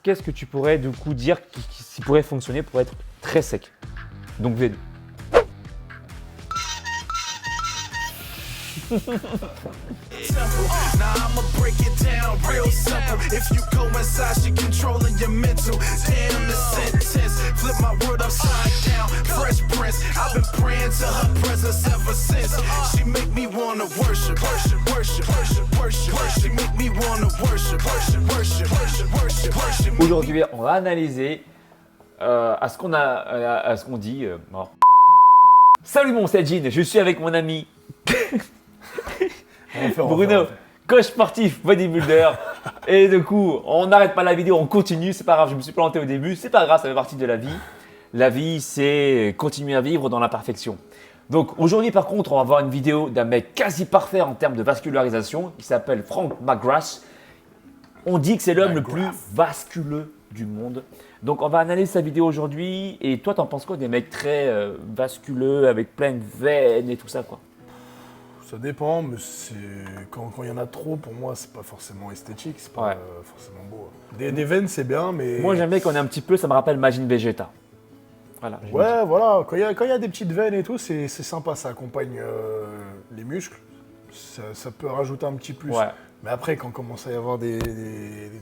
Qu'est-ce que tu pourrais du coup dire qui pourrait fonctionner pour être très sec? Donc veine. Now I'ma break it down real simple. If you go inside, she controlling your mental. Damn the sentence, flip my world upside down. Fresh Prince, I've been praying to her presence ever since. She make me wanna worship, worship, worship, worship, worship. She make me wanna worship, worship, worship, worship, worship, worship. Aujourd'hui, on va analyser à ce qu'on dit. Salut mon c'est Jean, je suis avec mon ami Bruno, coach sportif, bodybuilder. Et du coup, on n'arrête pas la vidéo, on continue. C'est pas grave, je me suis planté au début. C'est pas grave, ça fait partie de la vie. La vie, c'est continuer à vivre dans l'imperfection. Donc aujourd'hui, par contre, on va voir une vidéo d'un mec quasi parfait en termes de vascularisation. Il s'appelle Frank McGrath. On dit que c'est l'homme le plus vasculeux du monde. Donc on va analyser sa vidéo aujourd'hui. Et toi, t'en penses quoi des mecs très vasculeux avec plein de veines et tout ça quoi? Ça dépend, mais quand il y en a trop, pour moi, c'est pas forcément esthétique, c'est pas forcément beau. Des veines, c'est bien, mais... Moi, j'aime bien qu'on ait un petit peu, ça me rappelle Majin Vegeta. Voilà. Ouais, voilà, quand il y a des petites veines et tout, c'est sympa, ça accompagne les muscles, ça peut rajouter un petit plus. Ouais. Mais après, quand commence à y avoir des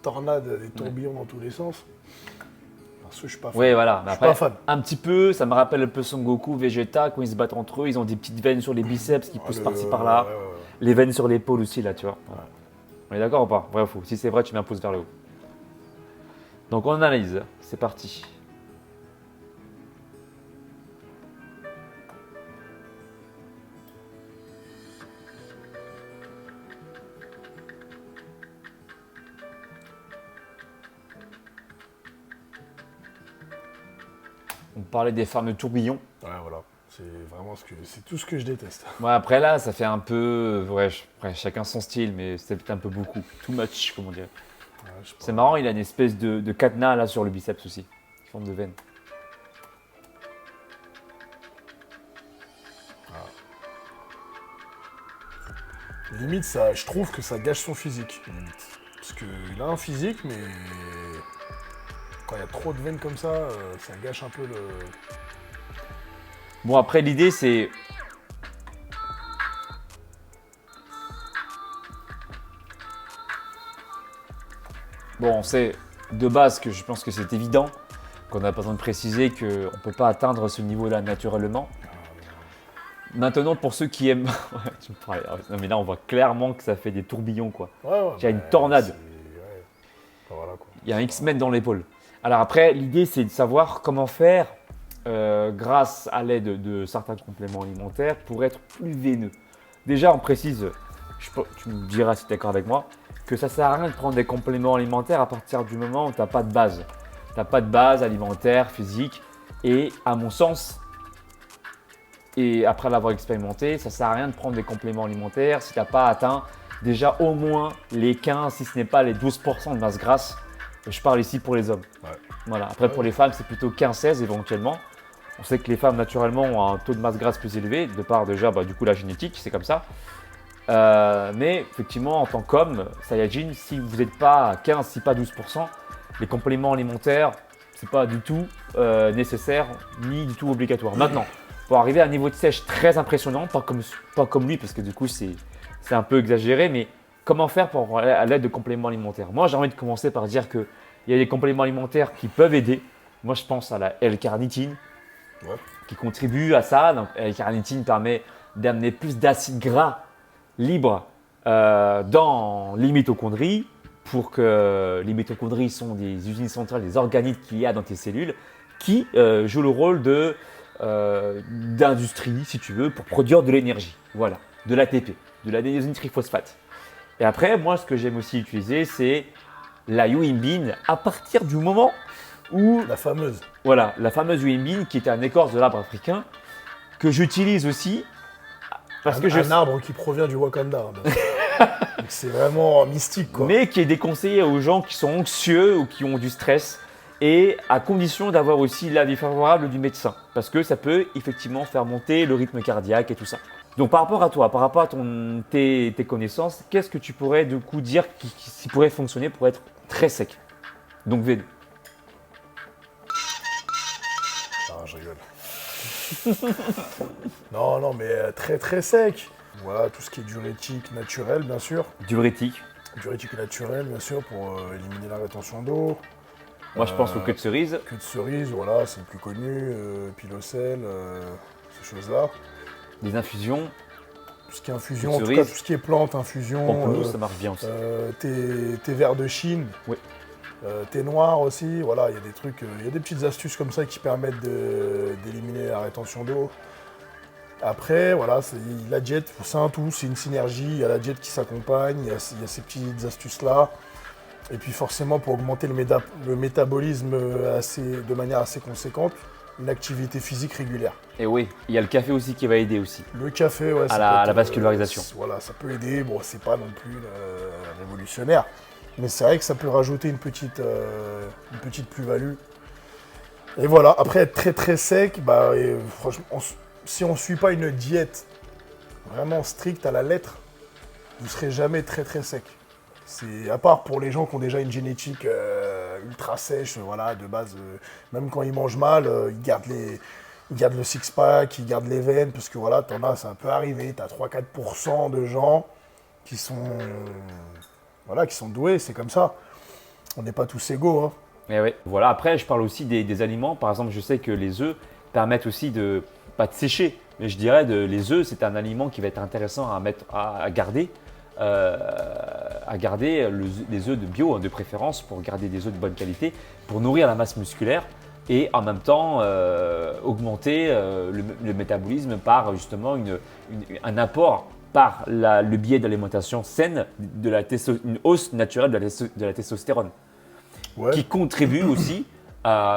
tornades, des tourbillons dans tous les sens, parce que je suis pas fan. Oui, voilà. Mais Je suis après, pas fan. un petit peu, ça me rappelle un peu Son Goku, Vegeta, quand ils se battent entre eux, ils ont des petites veines sur les biceps qui poussent par-ci par-là. Ouais. Les veines sur l'épaule aussi, là, tu vois. Voilà. On est d'accord ou pas? Vrai ou faux? Si c'est vrai, tu mets un pouce vers le haut. Donc, on analyse. C'est parti. On parlait des fameux tourbillons. Ouais, voilà. C'est vraiment c'est tout ce que je déteste. Ouais, après là, ça fait un peu. Ouais, après, chacun son style, mais c'est peut-être un peu beaucoup. Too much, comme on dirait. Ouais, je sais pas. C'est marrant, il a une espèce de cadenas là sur le biceps aussi, qui forme de veine. Limite, ça, je trouve que ça gâche son physique, limite. Parce qu'il a un physique, mais quand il y a trop de veines comme ça gâche un peu le... Bon, après, l'idée, c'est. Bon, on sait de base que je pense que c'est évident, qu'on n'a pas besoin de préciser qu'on ne peut pas atteindre ce niveau-là naturellement. Maintenant, pour ceux qui aiment. Ouais, tu me parlais. Non, mais là, on voit clairement que ça fait des tourbillons, quoi. Ouais, Il y a une tornade. Ouais. Enfin, voilà, quoi. Il y a un X-Men dans l'épaule. Alors après, l'idée, c'est de savoir comment faire, grâce à l'aide de certains compléments alimentaires, pour être plus veineux. Déjà, on précise, tu me diras si tu es d'accord avec moi, que ça ne sert à rien de prendre des compléments alimentaires à partir du moment où tu n'as pas de base. Tu n'as pas de base alimentaire, physique. Et à mon sens, et après l'avoir expérimenté, ça ne sert à rien de prendre des compléments alimentaires si tu n'as pas atteint déjà au moins les 15, si ce n'est pas les 12% de masse grasse. Je parle ici pour les hommes. Ouais. Voilà. Après, pour les femmes, c'est plutôt 15-16 éventuellement. On sait que les femmes, naturellement, ont un taux de masse grasse plus élevé, de par déjà, du coup, la génétique, c'est comme ça. Mais effectivement, en tant qu'homme, Saiyajin, si vous n'êtes pas à 15, si pas 12%, les compléments alimentaires, c'est pas du tout nécessaire, ni du tout obligatoire. Maintenant, pour arriver à un niveau de sèche très impressionnant, pas comme lui, parce que du coup, c'est un peu exagéré, mais comment faire à l'aide de compléments alimentaires? Moi, j'ai envie de commencer par dire qu'il y a des compléments alimentaires qui peuvent aider. Moi, je pense à la L-carnitine qui contribue à ça. Donc, la L-carnitine permet d'amener plus d'acides gras libres dans les mitochondries pour que les mitochondries sont des usines centrales, des organites qu'il y a dans tes cellules qui jouent le rôle d'industrie, si tu veux, pour produire de l'énergie. Voilà, de l'ATP, de l'adénosine triphosphate. Et après, moi, ce que j'aime aussi utiliser, c'est la yohimbine à partir du moment où… La fameuse. Voilà, la fameuse yohimbine qui est un écorce de l'arbre africain que j'utilise aussi parce que un arbre qui provient du Wakanda. Donc c'est vraiment mystique, quoi. Mais qui est déconseillé aux gens qui sont anxieux ou qui ont du stress et à condition d'avoir aussi l'avis favorable du médecin parce que ça peut effectivement faire monter le rythme cardiaque et tout ça. Donc par rapport à toi, par rapport à tes connaissances, qu'est-ce que tu pourrais du coup dire qui pourrait fonctionner pour être très sec? Donc vegan. Non, je rigole. Non, mais très très sec. Voilà, tout ce qui est diurétique naturel, bien sûr. Diurétique. Diurétique naturel, bien sûr, pour éliminer la rétention d'eau. Moi, je pense aux queues de cerise. Queue de cerise, voilà, c'est le plus connu. Pilocel, ces choses-là. Des infusions. Tout ce qui est infusion, en Queue de tout cas, cerise. tout ce qui est plantes, infusion. Pamplemousse, ça marche bien aussi. Thé vert de Chine. Oui. Thé noir aussi, voilà, il y a des trucs, il y a des petites astuces comme ça qui permettent d'éliminer la rétention d'eau. Après, voilà, la diète, c'est un tout, c'est une synergie, il y a la diète qui s'accompagne, il y a ces petites astuces-là. Et puis forcément, pour augmenter le métabolisme de manière assez conséquente, une activité physique régulière. Et oui, il y a le café aussi qui va aider aussi. Le café, ouais, ça peut la être, vascularisation. voilà, ça peut aider, bon, c'est pas non plus révolutionnaire. Mais c'est vrai que ça peut rajouter une petite plus-value. Et voilà, après être très très sec, bah, franchement, si on ne suit pas une diète vraiment stricte à la lettre, vous ne serez jamais très très sec. C'est à part pour les gens qui ont déjà une génétique ultra sèche, voilà, de base, même quand ils mangent mal, ils gardent le six-pack, ils gardent les veines, parce que voilà, ça peut arriver, tu as 3-4% de gens qui sont doués, c'est comme ça. On n'est pas tous égaux. Hein. Et oui. Voilà, après, je parle aussi des aliments. Par exemple, je sais que les œufs permettent aussi pas de sécher, mais je dirais les œufs, c'est un aliment qui va être intéressant à garder. Les œufs de bio, hein, de préférence, pour garder des œufs de bonne qualité, pour nourrir la masse musculaire et en même temps augmenter le métabolisme par justement un apport par le biais d'alimentation saine, une hausse naturelle de la testostérone, Ouais. qui contribue aussi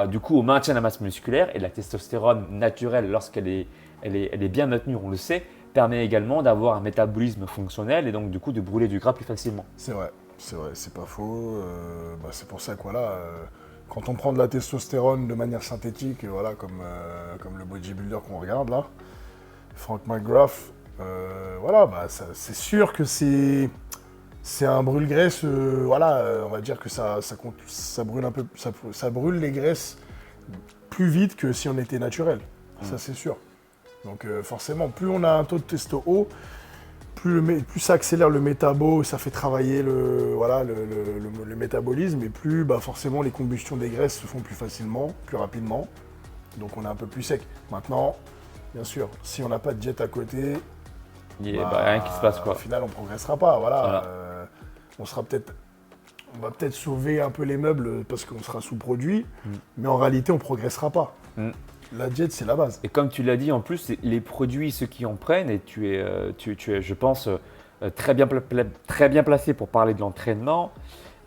du coup au maintien de la masse musculaire. Et la testostérone naturelle, lorsqu'elle est bien maintenue, on le sait, permet également d'avoir un métabolisme fonctionnel et donc du coup de brûler du gras plus facilement. C'est vrai, c'est pas faux. C'est pour ça que voilà, quand on prend de la testostérone de manière synthétique, voilà, comme le bodybuilder qu'on regarde là, Frank McGrath, voilà, c'est sûr que c'est un brûle-graisse. On va dire que ça brûle un peu, ça brûle les graisses plus vite que si on était naturel. Ça c'est sûr. Donc forcément, plus on a un taux de testo haut, plus ça accélère le métabo, ça fait travailler le métabolisme, et plus forcément les combustions des graisses se font plus facilement, plus rapidement. Donc on est un peu plus sec. Maintenant, bien sûr, si on n'a pas de diète à côté, Il n'y a rien qui se passe, quoi. Au final, on ne progressera pas. Voilà. Voilà. On va peut-être sauver un peu les meubles parce qu'on sera sous-produit, mais en réalité, on ne progressera pas. La diète, c'est la base. Et comme tu l'as dit, en plus, les produits, ceux qui en prennent, et tu es, je pense, très bien placé pour parler de l'entraînement.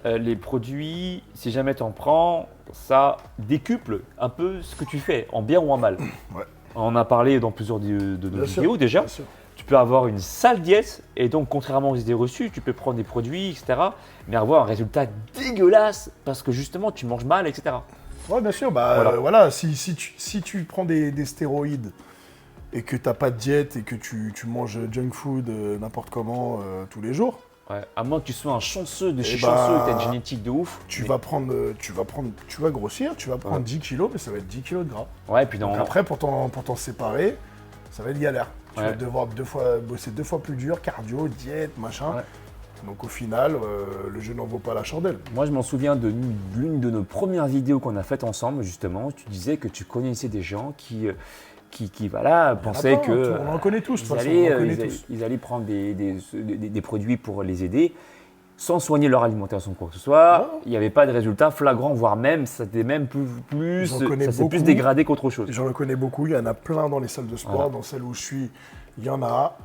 Les produits, si jamais tu en prends, ça décuple un peu ce que tu fais, en bien ou en mal. Ouais. On en a parlé dans plusieurs de nos vidéos déjà. Bien sûr. Tu peux avoir une sale diète et donc, contrairement aux idées reçues, tu peux prendre des produits, etc., mais avoir un résultat dégueulasse parce que justement, tu manges mal, etc. Ouais, bien sûr. Voilà. Si tu prends des stéroïdes et que tu n'as pas de diète et que tu manges junk food n'importe comment tous les jours, Ouais, à moins que tu sois un chanceux de chez Et chanceux, tu as une génétique de ouf. tu vas grossir, tu vas prendre 10 kilos, mais ça va être 10 kilos de gras. Ouais, et puis Donc après, pour t'en séparer, ça va être galère. Tu Ouais. vas devoir bosser 2 fois plus dur, cardio, diète, machin. Ouais. Donc au final, le jeu n'en vaut pas la chandelle. Moi, je m'en souviens de l'une de nos premières vidéos qu'on a faites ensemble, justement. Tu disais que tu connaissais des gens qui pensaient que On en connaît tous, de toute façon. ils On en connaît allaient, tous. ils allaient prendre des produits pour les aider, sans soigner leur alimentation ou quoi que ce soit. Non. Il n'y avait pas de résultat flagrant, voire même, ça s'était même J'en connais ça s'est plus beaucoup. dégradé qu'autre chose. J'en connais beaucoup, il y en a plein dans les salles de sport, Voilà. dans celles où je suis, il y en a.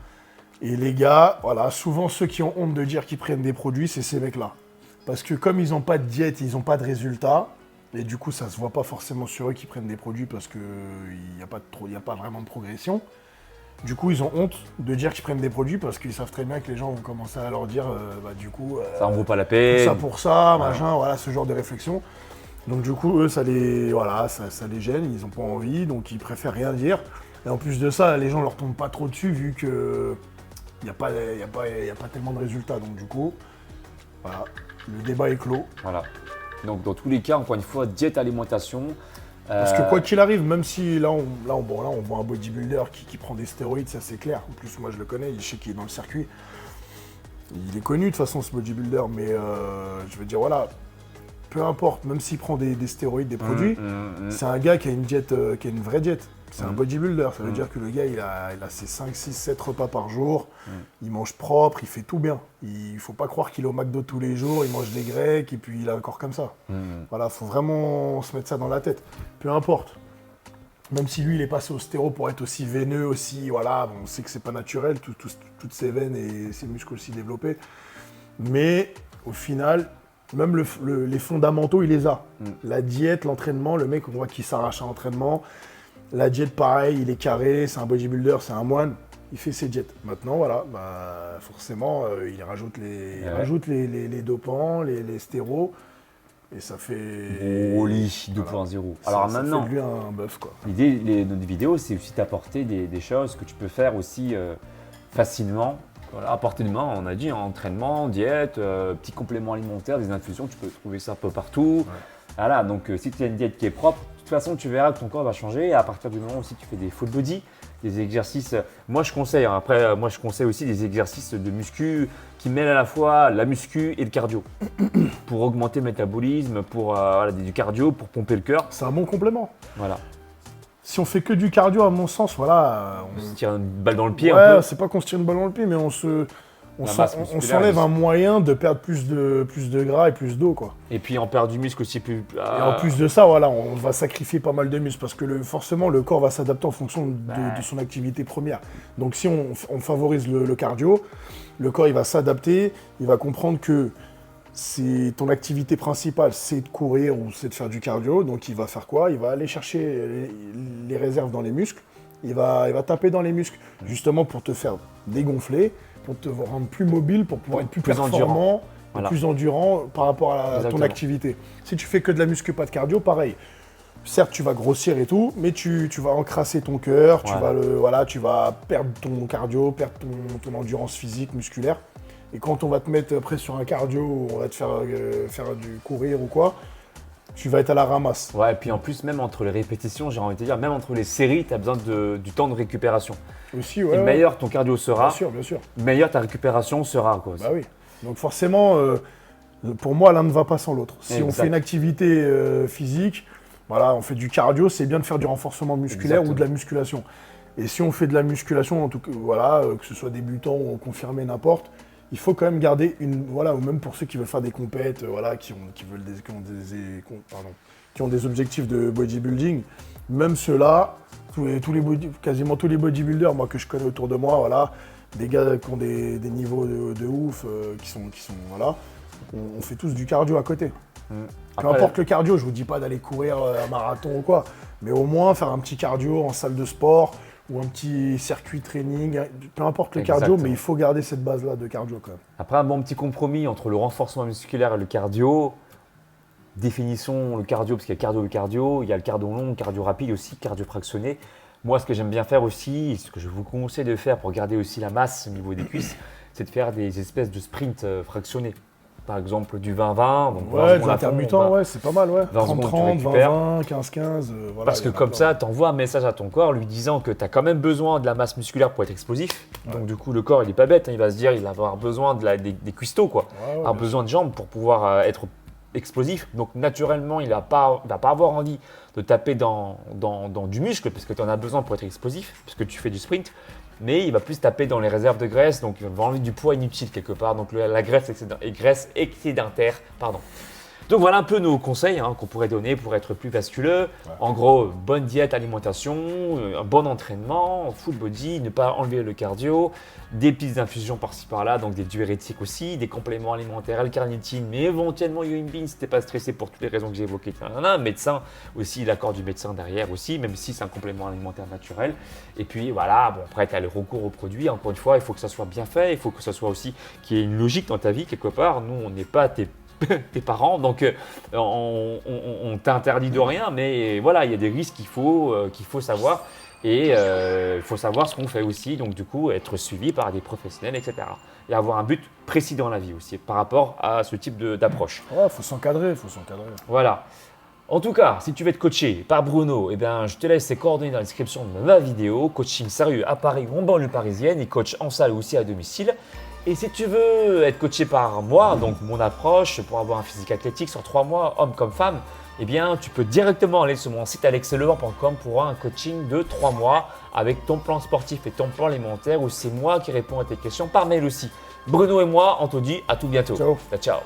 Et les gars, voilà, souvent ceux qui ont honte de dire qu'ils prennent des produits, c'est ces mecs-là. Parce que comme ils n'ont pas de diète, ils n'ont pas de résultat, et du coup ça se voit pas forcément sur eux qu'ils prennent des produits parce qu'il n'y a pas vraiment de progression. Du coup, ils ont honte de dire qu'ils prennent des produits parce qu'ils savent très bien que les gens vont commencer à leur dire Ça en vaut pas la tout peine. ça pour ça, machin, voilà, ce genre de réflexion. Donc du coup, eux, ça les gêne, ils n'ont pas envie, donc ils préfèrent rien dire. Et en plus de ça, les gens leur tombent pas trop dessus vu que il n'y a pas tellement de résultats. Donc du coup, voilà, le débat est clos. Voilà. Donc dans tous les cas, encore une fois, diète, alimentation. Parce que quoi qu'il arrive, même si là on voit un bodybuilder qui prend des stéroïdes, ça c'est clair. En plus, moi je le connais, je sais qu'il est dans le circuit. Il est connu de toute façon, ce bodybuilder, mais je veux dire, voilà, peu importe, même s'il prend des stéroïdes, des produits, c'est un gars qui a une diète, qui a une vraie diète. C'est un bodybuilder, ça veut dire que le gars, il a ses 5, 6, 7 repas par jour, il mange propre, il fait tout bien. Il faut pas croire qu'il est au McDo tous les jours, il mange des grecs et puis il a un corps comme ça. Voilà, faut vraiment se mettre ça dans la tête. Peu importe. Même si lui, il est passé au stéro pour être aussi veineux, aussi, voilà, bon, on sait que c'est pas naturel, toutes ses veines et ses muscles aussi développés. Mais au final, même les fondamentaux, il les a. La diète, l'entraînement, le mec, on voit qu'il s'arrache à l'entraînement. La diète, pareil, il est carré, c'est un bodybuilder, c'est un moine, il fait ses diètes. Maintenant, voilà, forcément, il rajoute les dopants, les stéros, et ça fait... Broly 2.0. Alors ça maintenant, fait de lui un bœuf, quoi. l'idée de notre vidéo, c'est aussi d'apporter des choses que tu peux faire aussi facilement. Voilà, à portée de main, on a dit, entraînement, diète, petits compléments alimentaires, des infusions, tu peux trouver ça un peu partout. Voilà, donc si tu as une diète qui est propre, de toute façon, tu verras que ton corps va changer. Et à partir du moment où tu fais des full body, des exercices, moi je conseille, moi je conseille aussi des exercices de muscu qui mêlent à la fois la muscu et le cardio pour augmenter le métabolisme, pour du cardio, pour pomper le cœur. C'est un bon complément. Voilà. Si on fait que du cardio, à mon sens, voilà... On se tire une balle dans le pied un peu. C'est pas qu'on se tire une balle dans le pied, mais on musculaire, s'enlève un moyen de perdre plus de gras et plus d'eau, quoi. Et puis on perd du muscle aussi plus. Et en plus de ça, voilà, on va sacrifier pas mal de muscles parce que forcément le corps va s'adapter en fonction de son activité première. Donc si on favorise le cardio, le corps il va s'adapter, il va comprendre que ton activité principale, c'est de courir ou c'est de faire du cardio. Donc il va faire quoi? Il va aller chercher les réserves dans les muscles. Il va taper dans les muscles justement pour te faire dégonfler, pour te rendre plus mobile, pour pouvoir être plus performant, plus endurant par rapport à ton activité. Si tu fais que de la muscu, pas de cardio, pareil. Certes, tu vas grossir et tout, mais tu vas encrasser ton cœur, tu vas perdre ton cardio, perdre ton endurance physique, musculaire. Et quand on va te mettre après sur un cardio, on va te faire du courir ou quoi, tu vas être à la ramasse. Ouais, et puis en plus, même entre les répétitions, j'ai envie de te dire, même entre les séries, tu as besoin du temps de récupération. Aussi, ouais. Et meilleur ton cardio sera, bien sûr. meilleure ta récupération sera, quoi. Bah oui. Donc forcément, pour moi, l'un ne va pas sans l'autre. Si on fait une activité physique, voilà, on fait du cardio, c'est bien de faire du renforcement musculaire ou de la musculation. Et si on fait de la musculation, en tout cas, voilà, que ce soit débutant ou confirmé, n'importe, il faut quand même garder ou même pour ceux qui veulent faire des compètes, qui ont des objectifs de bodybuilding, même ceux-là, quasiment tous les bodybuilders, moi que je connais autour de moi, voilà, des gars qui ont des niveaux de ouf, qui sont voilà, on fait tous du cardio à côté. Peu importe le cardio, je vous dis pas d'aller courir un marathon ou quoi, mais au moins faire un petit cardio en salle de sport ou un petit circuit training, peu importe le cardio, mais il faut garder cette base-là de cardio quand même. Après, un bon petit compromis entre le renforcement musculaire et le cardio. Définissons le cardio, parce qu'il y a le cardio, il y a le cardio long, le cardio rapide aussi, cardio fractionné. Moi, ce que j'aime bien faire aussi, et ce que je vous conseille de faire pour garder aussi la masse au niveau des cuisses, c'est de faire des espèces de sprints fractionnés. Par exemple, du 20-20. Donc des intermittents, c'est pas mal, ouais. 30-30, 20-20, 15-15. Voilà, parce que comme ça, tu envoies un message à ton corps lui disant que tu as quand même besoin de la masse musculaire pour être explosif. Ouais. Donc du coup, le corps, il n'est pas bête. Il va se dire il va avoir besoin des cuistots, quoi. Avoir besoin de jambes pour pouvoir être explosif. Donc naturellement, il ne va pas avoir envie de taper dans du muscle parce que tu en as besoin pour être explosif, parce que tu fais du sprint. Mais il va plus taper dans les réserves de graisse, donc il va enlever du poids inutile quelque part, donc la graisse excédentaire. Donc voilà un peu nos conseils qu'on pourrait donner pour être plus vasculeux. Ouais. En gros, bonne diète, alimentation, un bon entraînement, full body, ne pas enlever le cardio, des petites infusions par-ci par-là, donc des diurétiques aussi, des compléments alimentaires, L-carnitine, mais éventuellement Yohimbine si tu n'es pas stressé pour toutes les raisons que j'ai évoquées. Un médecin aussi, l'accord du médecin derrière aussi, même si c'est un complément alimentaire naturel. Et puis voilà, après tu as le recours aux produits, encore une fois, il faut que ça soit bien fait, il faut que ça soit aussi qu'il y ait une logique dans ta vie quelque part. Nous, on n'est pas tes tes parents. Donc, on t'interdit de rien, mais voilà, il y a des risques qu'il faut savoir. Et il faut savoir ce qu'on fait aussi. Donc, du coup, être suivi par des professionnels, etc. Et avoir un but précis dans la vie aussi par rapport à ce type d'approche. Ouais, faut s'encadrer. Voilà. En tout cas, si tu veux être coaché par Bruno, eh bien, je te laisse ses coordonnées dans la description de ma vidéo. Coaching sérieux à Paris ou en banlieue parisienne. Il coach en salle ou aussi à domicile. Et si tu veux être coaché par moi, donc mon approche pour avoir un physique athlétique sur 3 mois, homme comme femme, eh bien, tu peux directement aller sur mon site alexlevent.com pour un coaching de 3 mois avec ton plan sportif et ton plan alimentaire où c'est moi qui réponds à tes questions par mail aussi. Bruno et moi, on te dit à tout bientôt. Ciao. Ciao.